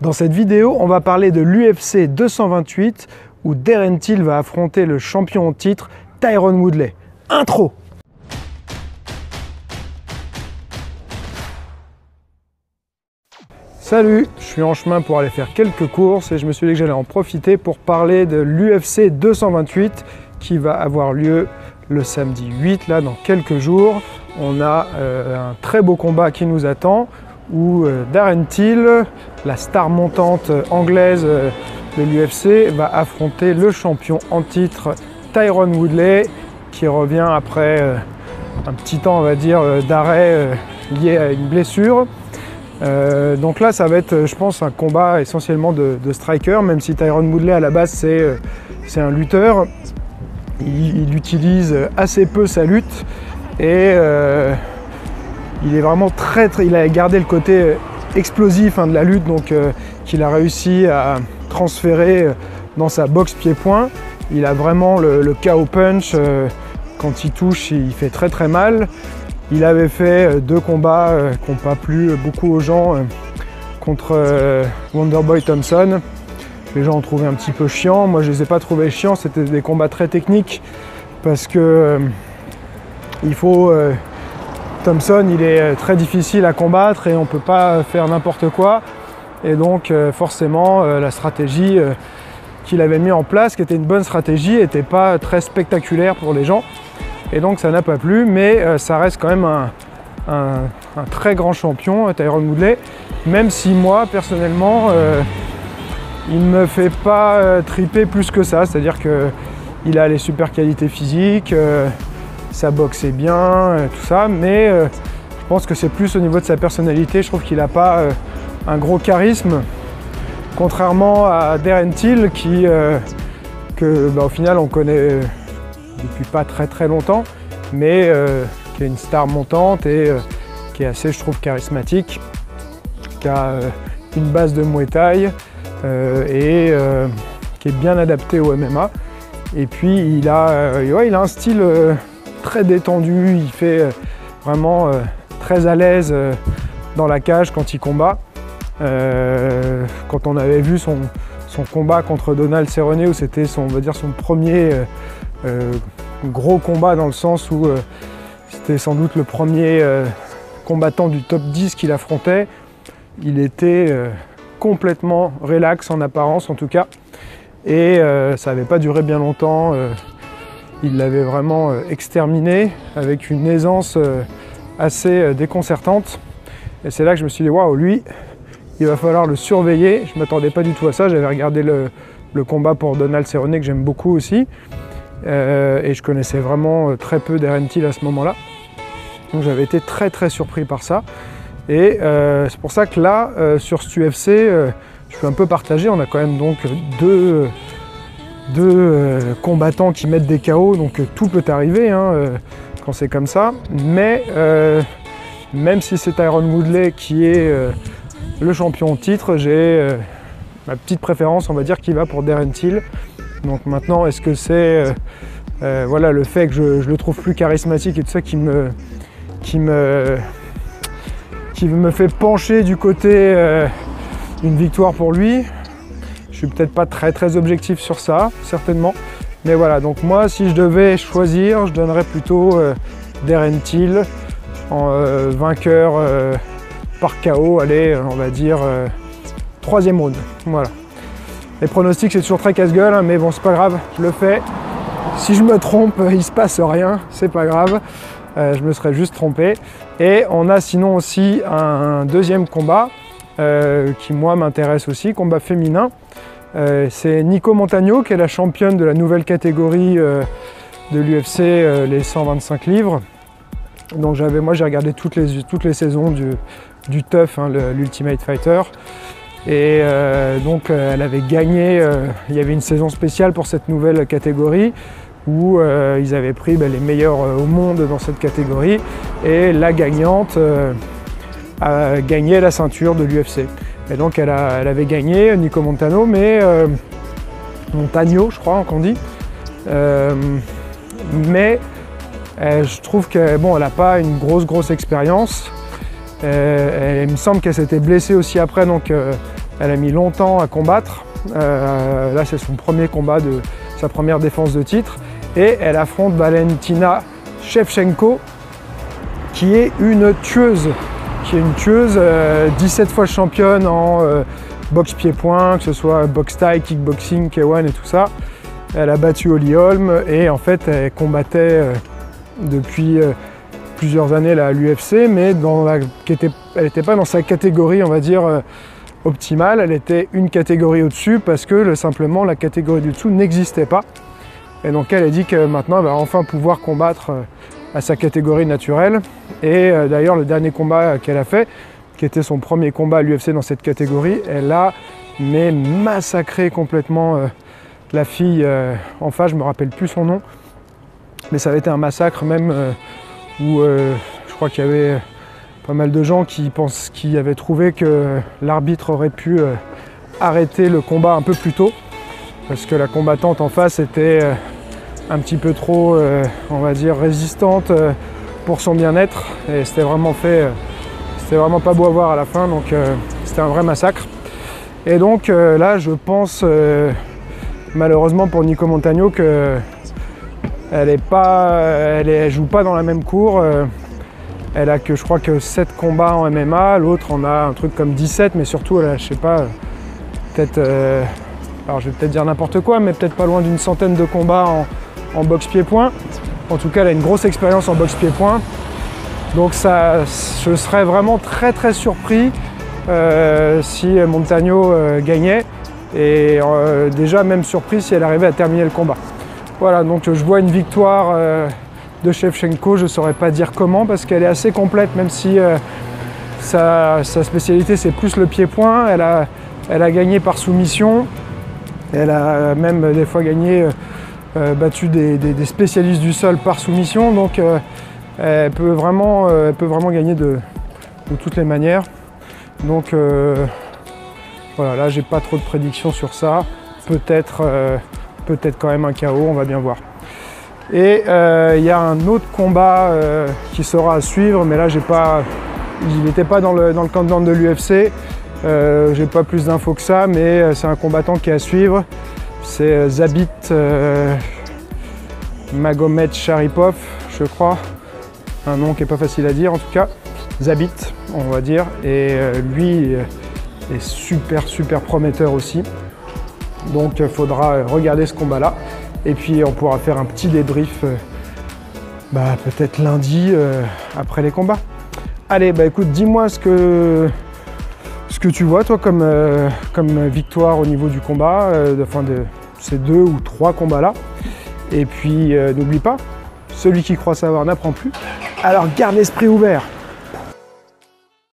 Dans cette vidéo, on va parler de l'UFC 228 où Darren Till va affronter le champion en titre Tyron Woodley. Intro! Salut, je suis en chemin pour aller faire quelques courses et je me suis dit que j'allais en profiter pour parler de l'UFC 228 qui va avoir lieu le samedi 8, là dans quelques jours. On a un très beau combat qui nous attend où Darren Till, la star montante anglaise de l'UFC, va affronter le champion en titre Tyron Woodley qui revient après un petit temps, on va dire, d'arrêt lié à une blessure. Donc là ça va être, je pense, un combat essentiellement de striker, même si Tyron Woodley à la base c'est un lutteur. Il utilise assez peu sa lutte et il est vraiment il a gardé le côté explosif de la lutte, donc qu'il a réussi à transférer dans sa boxe pied-point. Il a vraiment le KO punch, quand il touche il fait très très mal. Il avait fait deux combats qui n'ont pas plu beaucoup aux gens contre Wonderboy Thompson. Les gens ont trouvé un petit peu chiant, moi je les ai pas trouvés chiants, c'était des combats très techniques parce que Thompson il est très difficile à combattre et on peut pas faire n'importe quoi, et donc forcément la stratégie qu'il avait mis en place, qui était une bonne stratégie, n'était pas très spectaculaire pour les gens. Et donc ça n'a pas plu, mais ça reste quand même un très grand champion, Tyron Woodley, même si moi, personnellement, il ne me fait pas triper plus que ça, c'est-à-dire qu'il a les super qualités physiques, sa boxe est bien, tout ça, mais je pense que c'est plus au niveau de sa personnalité. Je trouve qu'il n'a pas un gros charisme, contrairement à Darren Till, au final on connaît depuis pas très longtemps, mais qui est une star montante et qui est assez, je trouve, charismatique, qui a une base de Muay Thai et qui est bien adapté au MMA. Et puis il a un style très détendu, il fait vraiment très à l'aise dans la cage quand il combat. Quand on avait vu son combat contre Donald Cerrone, où c'était son premier gros combat, dans le sens où c'était sans doute le premier combattant du top 10 qu'il affrontait, il était complètement relax en apparence en tout cas, et ça n'avait pas duré bien longtemps. Il l'avait vraiment exterminé avec une aisance assez déconcertante, et c'est là que je me suis dit waouh, lui il va falloir le surveiller. Je ne m'attendais pas du tout à ça. J'avais regardé le combat pour Donald Cerrone que j'aime beaucoup aussi, et je connaissais vraiment très peu Darren Till à ce moment-là, donc j'avais été très surpris par ça. Et c'est pour ça que là sur cet UFC je suis un peu partagé. On a quand même donc deux combattants qui mettent des KO, donc tout peut arriver quand c'est comme ça, mais même si c'est Tyron Woodley qui est le champion en titre, j'ai ma petite préférence, on va dire, qui va pour Darren Till. Donc maintenant, est-ce que c'est voilà, le fait que je le trouve plus charismatique et tout ça qui me fait pencher du côté d'une victoire pour lui? Je suis peut-être pas très objectif sur ça, certainement. Mais voilà, donc moi, si je devais choisir, je donnerais plutôt Darren Till en vainqueur par KO, allez, on va dire troisième round. Voilà. Les pronostics, c'est toujours très casse-gueule, mais bon, c'est pas grave, je le fais. Si je me trompe, il se passe rien, c'est pas grave, je me serais juste trompé. Et on a sinon aussi un deuxième combat qui, moi, m'intéresse aussi, combat féminin. C'est Nicco Montano, qui est la championne de la nouvelle catégorie de l'UFC, les 125 livres. Donc moi j'ai regardé toutes les saisons du TUF, l'Ultimate Fighter, et donc elle avait gagné, il y avait une saison spéciale pour cette nouvelle catégorie où ils avaient pris les meilleurs au monde dans cette catégorie, et la gagnante a gagné la ceinture de l'UFC. Et donc elle avait gagné, Nicco Montano, mais Montano je crois qu'on dit, mais je trouve qu'elle n'a pas une grosse expérience. Il me semble qu'elle s'était blessée aussi après, donc Elle a mis longtemps à combattre. Là, c'est son premier combat, sa première défense de titre. Et elle affronte Valentina Shevchenko, qui est une tueuse. 17 fois championne en boxe pied-point, que ce soit boxe thaï, kickboxing, K1 et tout ça. Elle a battu Holly Holm et en fait, elle combattait depuis plusieurs années là, à l'UFC, mais elle n'était pas dans sa catégorie, on va dire, optimale. Elle était une catégorie au-dessus parce que simplement la catégorie du dessous n'existait pas. Et donc elle a dit que maintenant elle va enfin pouvoir combattre à sa catégorie naturelle. Et d'ailleurs le dernier combat qu'elle a fait, qui était son premier combat à l'UFC dans cette catégorie, elle a massacré complètement la fille en face, je ne me rappelle plus son nom. Mais ça avait été un massacre même où je crois qu'il y avait pas mal de gens qui avaient trouvé que l'arbitre aurait pu arrêter le combat un peu plus tôt. Parce que la combattante en face était un petit peu trop, on va dire, résistante pour son bien-être. Et c'était vraiment pas beau à voir à la fin, donc c'était un vrai massacre. Et donc là, je pense, malheureusement pour Nicco Montagno, qu'elle joue pas dans la même cour. Elle a je crois que 7 combats en MMA, l'autre en a un truc comme 17, mais surtout, elle a, je sais pas, peut-être... alors je vais peut-être dire n'importe quoi, mais peut-être pas loin d'une centaine de combats en boxe pied-point. En tout cas, elle a une grosse expérience en boxe pied-point. Donc je serais vraiment très très surpris si Montagno gagnait. Et déjà même surpris si elle arrivait à terminer le combat. Voilà, donc je vois une victoire de Shevchenko, je ne saurais pas dire comment, parce qu'elle est assez complète, même si sa spécialité c'est plus le pied-point. Elle a gagné par soumission. Elle a même des fois battu des spécialistes du sol par soumission, donc elle peut vraiment gagner de toutes les manières. Donc voilà, là j'ai pas trop de prédictions sur ça. Peut-être quand même un KO, on va bien voir. Et il y a un autre combat qui sera à suivre, mais là il n'était pas dans le countdown de l'UFC. J'ai pas plus d'infos que ça, mais c'est un combattant qui est à suivre. C'est Zabit Magomed Sharipov, je crois. Un nom qui est pas facile à dire en tout cas. Zabit, on va dire. Et lui est super prometteur aussi. Donc il faudra regarder ce combat-là. Et puis on pourra faire un petit débrief peut-être lundi après les combats. Allez, écoute, dis-moi ce que tu vois toi comme victoire au niveau du combat, de ces 2 ou 3 combats-là. Et puis n'oublie pas, celui qui croit savoir n'apprend plus. Alors garde l'esprit ouvert.